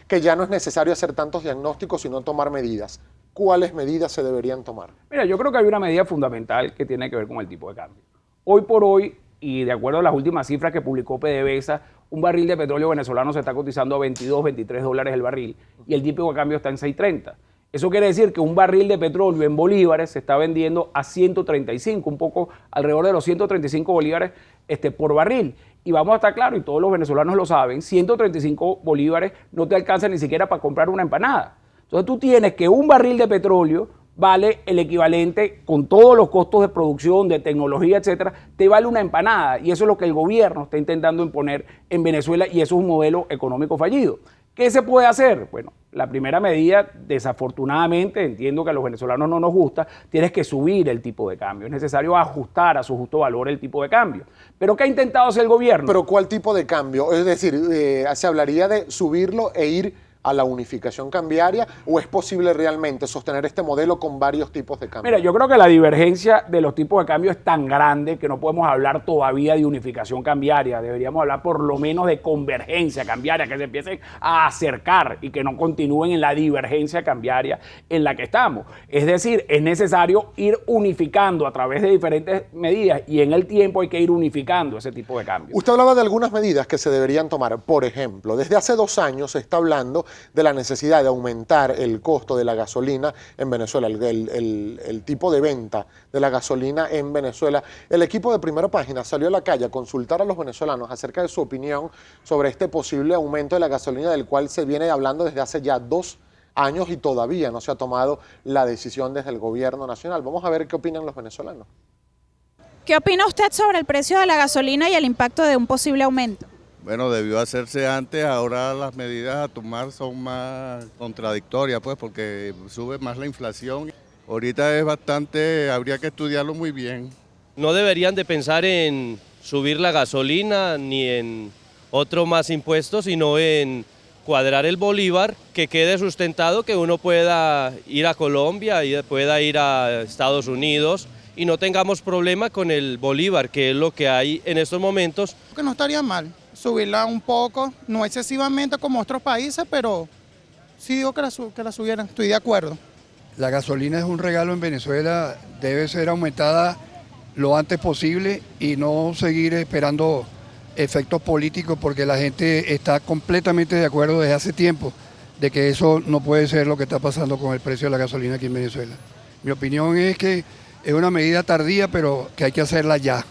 que ya no es necesario hacer tantos diagnósticos, sino tomar medidas. ¿Cuáles medidas se deberían tomar? Mira, yo creo que hay una medida fundamental que tiene que ver con el tipo de cambio. Hoy por hoy, y de acuerdo a las últimas cifras que publicó PDVSA, un barril de petróleo venezolano se está cotizando a 22, 23 dólares el barril y el tipo de cambio está en 6.30. Eso quiere decir que un barril de petróleo en bolívares se está vendiendo a 135, un poco alrededor de los 135 bolívares por barril. Y vamos a estar claros, y todos los venezolanos lo saben, 135 bolívares no te alcanzan ni siquiera para comprar una empanada. Entonces tú tienes que un barril de petróleo vale el equivalente, con todos los costos de producción, de tecnología, etcétera, te vale una empanada. Y eso es lo que el gobierno está intentando imponer en Venezuela y eso es un modelo económico fallido. ¿Qué se puede hacer? Bueno, la primera medida, desafortunadamente, entiendo que a los venezolanos no nos gusta, tienes que subir el tipo de cambio. Es necesario ajustar a su justo valor el tipo de cambio. ¿Pero qué ha intentado hacer el gobierno? ¿Pero cuál tipo de cambio? Es decir, ¿se hablaría de subirlo e ir a la unificación cambiaria o es posible realmente sostener este modelo con varios tipos de cambio? Mira, yo creo que la divergencia de los tipos de cambio es tan grande que no podemos hablar todavía de unificación cambiaria. Deberíamos hablar por lo menos de convergencia cambiaria, que se empiecen a acercar y que no continúen en la divergencia cambiaria en la que estamos. Es decir, es necesario ir unificando a través de diferentes medidas y en el tiempo hay que ir unificando ese tipo de cambio. Usted hablaba de algunas medidas que se deberían tomar. Por ejemplo, desde hace 2 años se está hablando de la necesidad de aumentar el costo de la gasolina en Venezuela, el tipo de venta de la gasolina en Venezuela. El equipo de Primera Página salió a la calle a consultar a los venezolanos acerca de su opinión sobre este posible aumento de la gasolina, del cual se viene hablando desde hace ya 2 años y todavía no se ha tomado la decisión desde el gobierno nacional. Vamos a ver qué opinan los venezolanos. ¿Qué opina usted sobre el precio de la gasolina y el impacto de un posible aumento? Bueno, debió hacerse antes, ahora las medidas a tomar son más contradictorias, pues, porque sube más la inflación. Ahorita es bastante, habría que estudiarlo muy bien. No deberían de pensar en subir la gasolina ni en otro más impuestos, sino en cuadrar el bolívar, que quede sustentado, que uno pueda ir a Colombia y pueda ir a Estados Unidos y no tengamos problema con el bolívar, que es lo que hay en estos momentos. Que no estaría mal subirla un poco, no excesivamente como otros países, pero sí digo que la subieran, estoy de acuerdo. La gasolina es un regalo en Venezuela, debe ser aumentada lo antes posible y no seguir esperando efectos políticos porque la gente está completamente de acuerdo desde hace tiempo de que eso no puede ser lo que está pasando con el precio de la gasolina aquí en Venezuela. Mi opinión es que es una medida tardía, pero que hay que hacerla ya.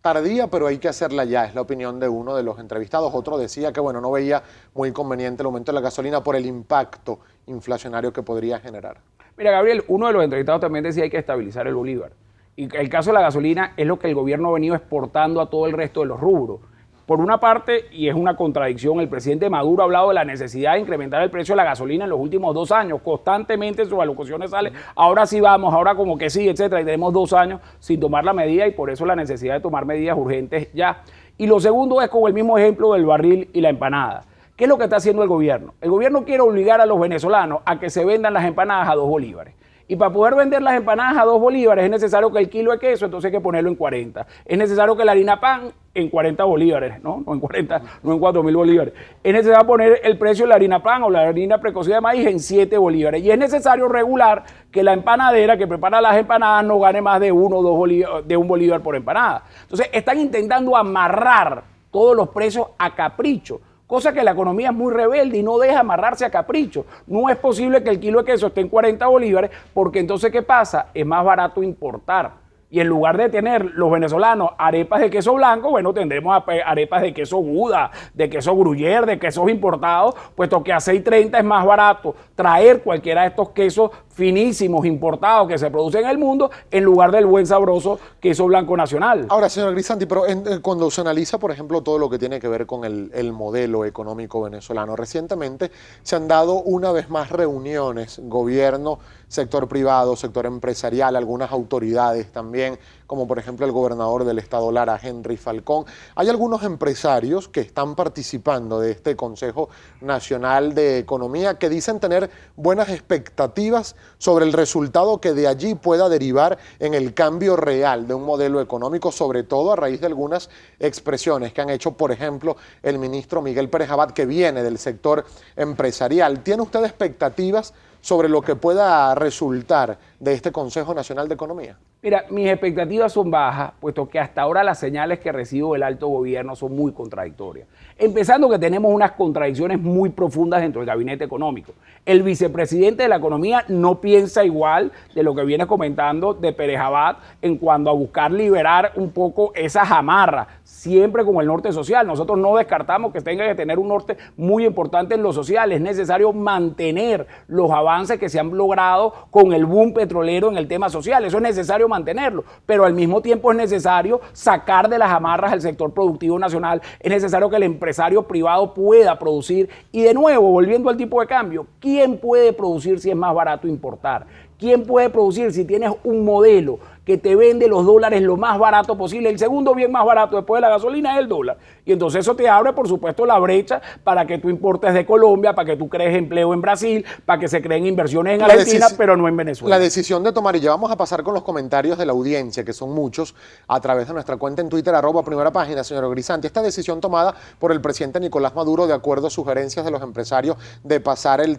Tardía, pero hay que hacerla ya, es la opinión de uno de los entrevistados. Otro decía que bueno, no veía muy conveniente el aumento de la gasolina por el impacto inflacionario que podría generar. Mira, Gabriel, uno de los entrevistados también decía que hay que estabilizar el bolívar. Y el caso de la gasolina es lo que el gobierno ha venido exportando a todo el resto de los rubros. Por una parte, y es una contradicción, el presidente Maduro ha hablado de la necesidad de incrementar el precio de la gasolina en los últimos 2 años. Constantemente en sus alocuciones sale, ahora sí vamos, ahora como que sí, etcétera. Y tenemos 2 años sin tomar la medida y por eso la necesidad de tomar medidas urgentes ya. Y lo segundo es con el mismo ejemplo del barril y la empanada. ¿Qué es lo que está haciendo el gobierno? El gobierno quiere obligar a los venezolanos a que se vendan las empanadas a 2 bolívares. Y para poder vender las empanadas a 2 bolívares es necesario que el kilo de queso, entonces hay que ponerlo en 40. Es necesario que la harina pan en 40 bolívares, ¿no? No en 40, no en 4.000 bolívares. Es necesario poner el precio de la harina pan o la harina precocida de maíz en 7 bolívares. Y es necesario regular que la empanadera que prepara las empanadas no gane más de 1 o 2 bolívares, de 1 bolívar por empanada. Entonces están intentando amarrar todos los precios a capricho. Cosa que la economía es muy rebelde y no deja amarrarse a capricho. No es posible que el kilo de queso esté en 40 bolívares porque entonces, ¿qué pasa? Es más barato importar. Y en lugar de tener los venezolanos arepas de queso blanco, bueno, tendremos arepas de queso Gouda, de queso Gruyère, de quesos importados, puesto que a 6.30 es más barato traer cualquiera de estos quesos finísimos importados que se producen en el mundo en lugar del buen sabroso queso blanco nacional. Ahora, señor Grisanti, pero cuando se analiza, por ejemplo, todo lo que tiene que ver con el modelo económico venezolano, recientemente se han dado una vez más reuniones, gobierno, sector privado, sector empresarial, algunas autoridades también, como por ejemplo el gobernador del estado Lara, Henry Falcón. Hay algunos empresarios que están participando de este Consejo Nacional de Economía que dicen tener buenas expectativas sobre el resultado que de allí pueda derivar en el cambio real de un modelo económico, sobre todo a raíz de algunas expresiones que han hecho, por ejemplo, el ministro Miguel Pérez Abad, que viene del sector empresarial. ¿Tiene usted expectativas sobre lo que pueda resultar de este Consejo Nacional de Economía? Mira, mis expectativas son bajas, puesto que hasta ahora las señales que recibo del alto gobierno son muy contradictorias. Empezando que tenemos unas contradicciones muy profundas dentro del gabinete económico. El vicepresidente de la economía no piensa igual de lo que viene comentando de Pérez Abad en cuanto a buscar liberar un poco esas amarras, siempre como el norte social. Nosotros no descartamos que tenga que tener un norte muy importante en lo social. Es necesario mantener los avances que se han logrado con el boom petrolero en el tema social. Eso es necesario mantenerlo, pero al mismo tiempo es necesario sacar de las amarras al sector productivo nacional. Es necesario que el empresario privado pueda producir. Y de nuevo, volviendo al tipo de cambio, ¿quién puede producir si es más barato importar? ¿Quién puede producir si tienes un modelo que te vende los dólares lo más barato posible? El segundo bien más barato después de la gasolina es el dólar. Y entonces eso te abre, por supuesto, la brecha para que tú importes de Colombia, para que tú crees empleo en Brasil, para que se creen inversiones en Argentina, pero no en Venezuela. La decisión de tomar, y ya vamos a pasar con los comentarios de la audiencia, que son muchos, a través de nuestra cuenta en Twitter, @primerapágina, señor Grisanti. Esta decisión tomada por el presidente Nicolás Maduro, de acuerdo a sugerencias de los empresarios, de pasar el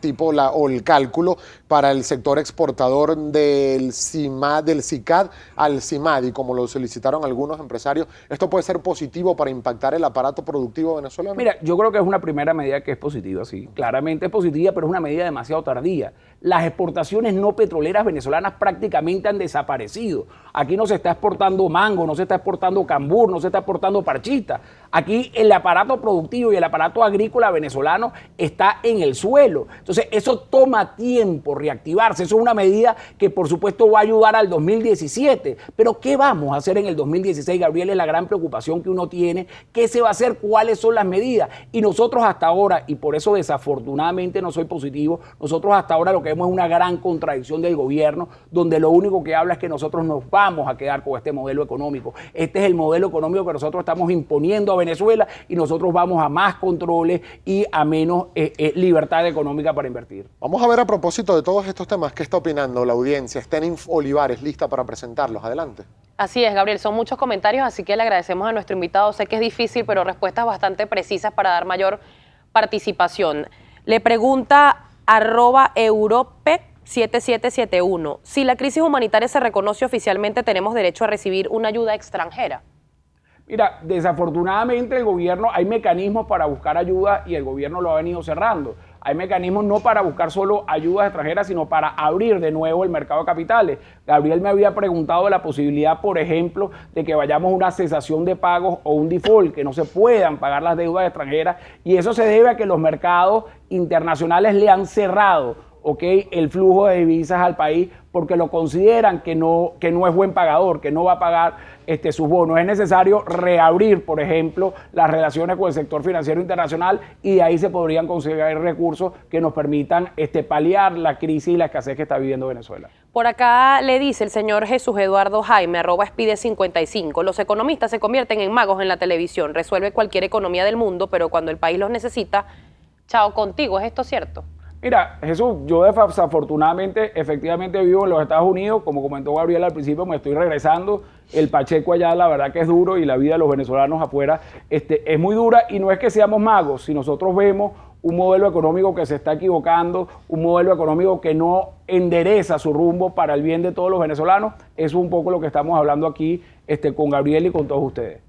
cálculo para el sector exportador del SICAD al CIMADI, como lo solicitaron algunos empresarios. ¿Esto puede ser positivo para impactar el aparato productivo venezolano? Mira, yo creo que es una primera medida que es positiva, sí. Claramente es positiva, pero es una medida demasiado tardía. Las exportaciones no petroleras venezolanas prácticamente han desaparecido. Aquí no se está exportando mango, no se está exportando cambur, no se está exportando parchita. Aquí el aparato productivo y el aparato agrícola venezolano está en el suelo. Entonces, eso toma tiempo reactivarse. Eso es una medida que, por supuesto, va a ayudar al 2017. Pero, ¿qué vamos a hacer en el 2016, Gabriel? Es la gran preocupación que uno tiene. ¿Qué se va a hacer? ¿Cuáles son las medidas? Y nosotros hasta ahora, y por eso desafortunadamente no soy positivo, nosotros hasta ahora lo que vemos es una gran contradicción del gobierno, donde lo único que habla es que nosotros nos vamos a quedar con este modelo económico. Este es el modelo económico que nosotros estamos imponiendo a Venezuela, y nosotros vamos a más controles y a menos libertad económica para invertir. Vamos a ver, a propósito de todos estos temas, ¿qué está opinando la audiencia? Stenin Olivares, lista para presentarlos. Adelante. Así es, Gabriel, son muchos comentarios, así que le agradecemos a nuestro invitado. Sé que es difícil, pero respuestas bastante precisas para dar mayor participación. Le pregunta @europe7771. Si la crisis humanitaria se reconoce oficialmente, ¿tenemos derecho a recibir una ayuda extranjera? Mira, desafortunadamente el gobierno, hay mecanismos para buscar ayuda y el gobierno lo ha venido cerrando. Hay mecanismos no para buscar solo ayudas extranjeras, sino para abrir de nuevo el mercado de capitales. Gabriel me había preguntado de la posibilidad, por ejemplo, de que vayamos a una cesación de pagos o un default, que no se puedan pagar las deudas extranjeras, y eso se debe a que los mercados internacionales le han cerrado, el flujo de divisas al país, porque lo consideran que no es buen pagador, que no va a pagar sus bonos. Es necesario reabrir, por ejemplo, las relaciones con el sector financiero internacional, y de ahí se podrían conseguir recursos que nos permitan paliar la crisis y la escasez que está viviendo Venezuela. Por acá le dice el señor Jesús Eduardo Jaime, @spide55, los economistas se convierten en magos en la televisión, resuelve cualquier economía del mundo, pero cuando el país los necesita, chao contigo. ¿Es esto cierto? Mira, Jesús, yo desafortunadamente, efectivamente vivo en los Estados Unidos. Como comentó Gabriel al principio, me estoy regresando. El Pacheco allá, la verdad que es duro, y la vida de los venezolanos afuera es muy dura. Y no es que seamos magos. Si nosotros vemos un modelo económico que se está equivocando, un modelo económico que no endereza su rumbo para el bien de todos los venezolanos, eso es un poco lo que estamos hablando aquí con Gabriel y con todos ustedes.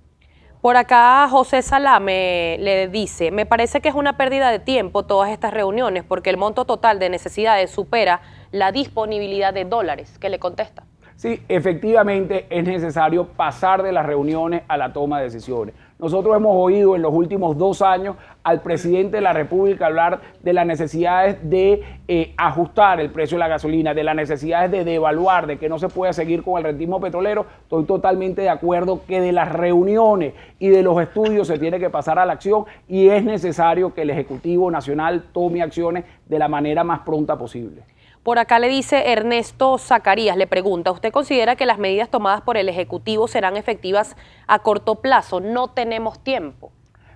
Por acá José Salame le dice, me parece que es una pérdida de tiempo todas estas reuniones porque el monto total de necesidades supera la disponibilidad de dólares. ¿Qué le contesta? Sí, efectivamente es necesario pasar de las reuniones a la toma de decisiones. Nosotros hemos oído en los últimos 2 años al presidente de la República hablar de las necesidades de ajustar el precio de la gasolina, de las necesidades de devaluar, de que no se puede seguir con el rentismo petrolero. Estoy totalmente de acuerdo que de las reuniones y de los estudios se tiene que pasar a la acción, y es necesario que el Ejecutivo Nacional tome acciones de la manera más pronta posible. Por acá le dice Ernesto Zacarías, le pregunta, ¿usted considera que las medidas tomadas por el Ejecutivo serán efectivas a corto plazo? No tenemos tiempo.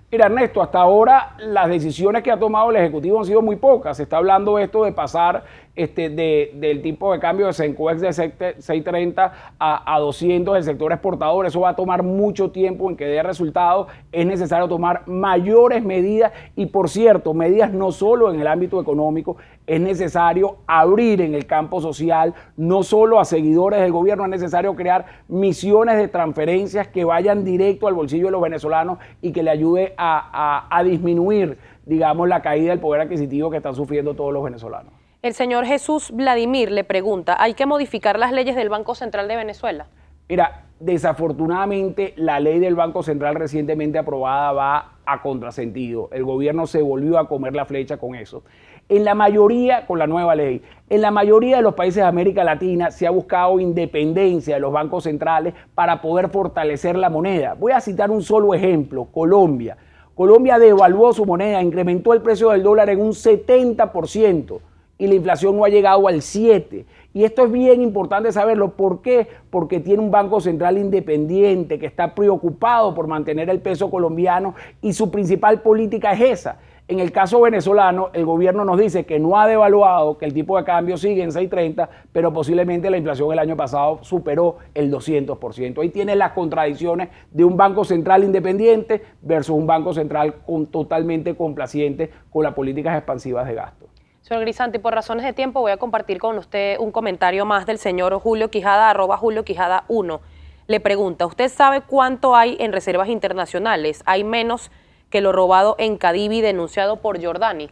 Mira, Ernesto, hasta ahora las decisiones que ha tomado el Ejecutivo han sido muy pocas. Se está hablando esto de pasar del tipo de cambio de Sencoex de 6.30 a 200 del sector exportador. Eso va a tomar mucho tiempo en que dé resultados. Es necesario tomar mayores medidas y, por cierto, medidas no solo en el ámbito económico. Es necesario abrir en el campo social, no solo a seguidores del gobierno, es necesario crear misiones de transferencias que vayan directo al bolsillo de los venezolanos y que le ayude a disminuir, digamos, la caída del poder adquisitivo que están sufriendo todos los venezolanos. El señor Jesús Vladimir le pregunta, ¿hay que modificar las leyes del Banco Central de Venezuela? Mira, desafortunadamente la ley del Banco Central recientemente aprobada va a contrasentido. El gobierno se volvió a comer la flecha con eso. En la mayoría, con la nueva ley, en la mayoría de los países de América Latina se ha buscado independencia de los bancos centrales para poder fortalecer la moneda. Voy a citar un solo ejemplo, Colombia. Colombia devaluó su moneda, incrementó el precio del dólar en un 70% y la inflación no ha llegado al 7%. Y esto es bien importante saberlo. ¿Por qué? Porque tiene un Banco Central independiente que está preocupado por mantener el peso colombiano y su principal política es esa. En el caso venezolano, el gobierno nos dice que no ha devaluado, que el tipo de cambio sigue en 6.30, pero posiblemente la inflación el año pasado superó el 200%. Ahí tiene las contradicciones de un Banco Central independiente versus un Banco Central totalmente complaciente con las políticas expansivas de gasto. Señor Grisanti, por razones de tiempo voy a compartir con usted un comentario más del señor Julio Quijada, @JulioQuijada1. Le pregunta, ¿usted sabe cuánto hay en reservas internacionales? ¿Hay menos que lo robado en Cadivi denunciado por Giordani?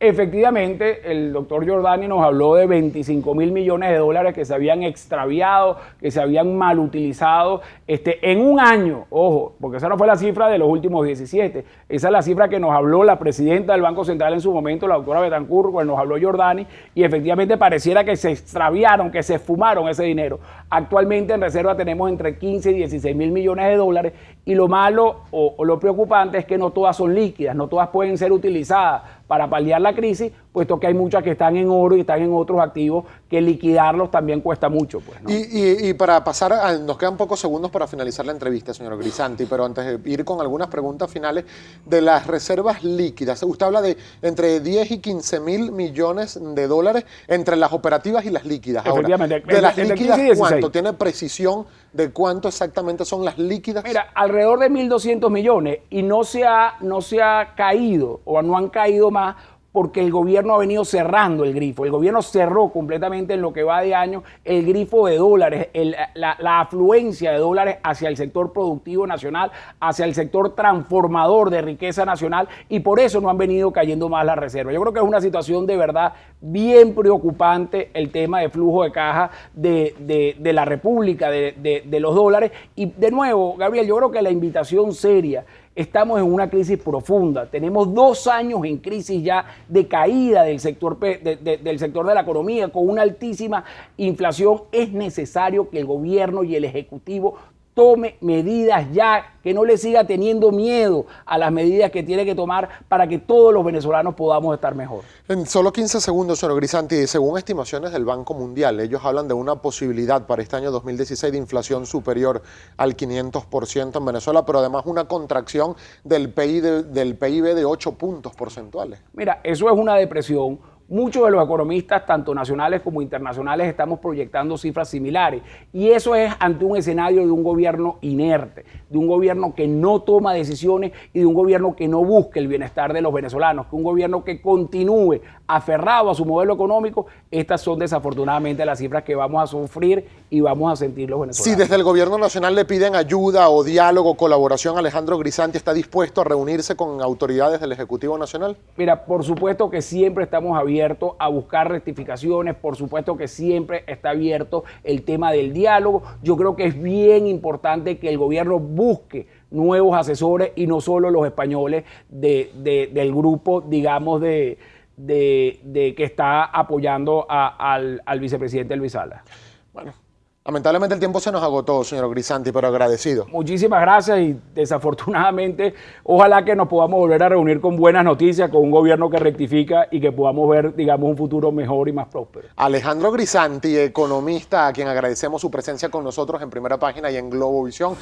Efectivamente, el doctor Giordani nos habló de 25.000 millones de dólares que se habían extraviado, que se habían mal utilizado en un año. Ojo, porque esa no fue la cifra de los últimos 17. Esa es la cifra que nos habló la presidenta del Banco Central en su momento, la doctora Betancourt, cuando nos habló Giordani, y efectivamente pareciera que se extraviaron, que se esfumaron ese dinero. Actualmente en reserva tenemos entre 15 y 16.000 millones de dólares, y lo malo o lo preocupante es que no todas son líquidas, no todas pueden ser utilizadas para paliar la crisis, puesto que hay muchas que están en oro y están en otros activos que liquidarlos también cuesta mucho. Pues, ¿no? Y para pasar, nos quedan pocos segundos para finalizar la entrevista, señor Grisanti, pero antes de ir con algunas preguntas finales de las reservas líquidas, usted habla de entre 10 y 15 mil millones de dólares entre las operativas y las líquidas. Ahora, efectivamente. de las Entre líquidas, 15 y 16. ¿cuánto? ¿Tiene precisión de cuánto exactamente son las líquidas? Mira, alrededor de 1.200 millones y no se ha caído o no han caído más porque el gobierno ha venido cerrando el grifo. El gobierno cerró completamente en lo que va de año el grifo de dólares, la afluencia de dólares hacia el sector productivo nacional, hacia el sector transformador de riqueza nacional, y por eso no han venido cayendo más las reservas. Yo creo que es una situación de verdad bien preocupante el tema de flujo de caja de la República, de los dólares. Y de nuevo, Gabriel, yo creo que la invitación seria, estamos en una crisis profunda, tenemos 2 años en crisis ya de caída del sector de la economía, con una altísima inflación. Es necesario que el gobierno y el Ejecutivo tome medidas ya, que no le siga teniendo miedo a las medidas que tiene que tomar para que todos los venezolanos podamos estar mejor. En solo 15 segundos, señor Grisanti, según estimaciones del Banco Mundial, ellos hablan de una posibilidad para este año 2016 de inflación superior al 500% en Venezuela, pero además una contracción del PIB de 8 puntos porcentuales. Mira, eso es una depresión. Muchos de los economistas, tanto nacionales como internacionales, estamos proyectando cifras similares. Y eso es ante un escenario de un gobierno inerte, de un gobierno que no toma decisiones y de un gobierno que no busque el bienestar de los venezolanos, que un gobierno que continúe aferrado a su modelo económico. Estas son desafortunadamente las cifras que vamos a sufrir y vamos a sentir los venezolanos. Si desde el gobierno nacional le piden ayuda o diálogo, colaboración, ¿Alejandro Grisanti está dispuesto a reunirse con autoridades del Ejecutivo Nacional? Mira, por supuesto que siempre estamos abiertos a buscar rectificaciones, por supuesto que siempre está abierto el tema del diálogo. Yo creo que es bien importante que el gobierno busque nuevos asesores y no solo los españoles del grupo, digamos, de que está apoyando al vicepresidente Luis Salas. Bueno, lamentablemente el tiempo se nos agotó, señor Grisanti, pero agradecido. Muchísimas gracias y desafortunadamente ojalá que nos podamos volver a reunir con buenas noticias, con un gobierno que rectifica y que podamos ver, digamos, un futuro mejor y más próspero. Alejandro Grisanti, economista, a quien agradecemos su presencia con nosotros en Primera Página y en Globovisión.